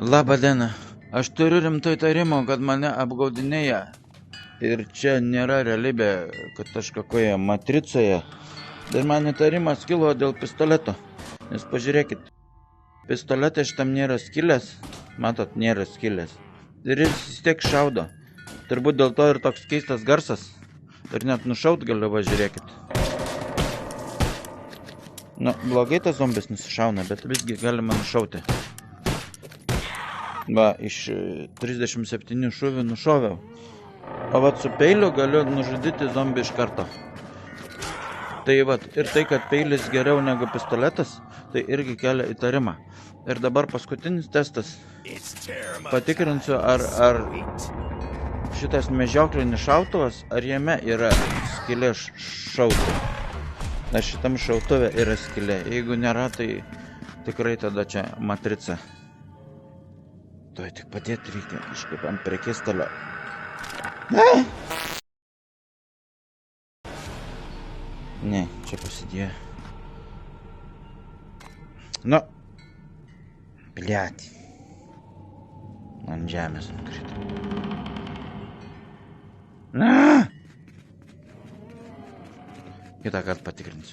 Labą dieną. Aš turiu rimtų įtarimų, kad mane apgaudinėja. Ir čia nėra realybė, kad aš kokioje matricoje. Ir man įtarimas kilo dėl pistoleto. Nes pažiūrėkit, pistolete šitam nėra skylės. Matot, nėra skylės. Ir jis vis tiek šaudo. Turbūt dėl to ir toks keistas garsas. Ir net nušaut galiu, va, žiūrėkit. Nu, blogai tas zombis nusišauna, bet visgi galima nušauti. Va, iš 37 šūvių nušoviau. O vat su peiliu galiu nužudyti zombį iš karto. Tai vat, ir tai, kad peilis geriau negu pistoletas, tai irgi kelia įtarimą. Ir dabar paskutinis testas. Patikrinsiu, ar šitas medžioklinis šautuvas, ar jame yra skylė šauti. Ar šitam šautuvė yra skylė. Jeigu nėra, tai tikrai tada čia matrica. Tuoj tik padėti reikia kažkaip ant prekystalio. Ne, čia pasidėjo. Nu. Bliat. Ant žemės nukrito. Kitą kartą patikrinsiu.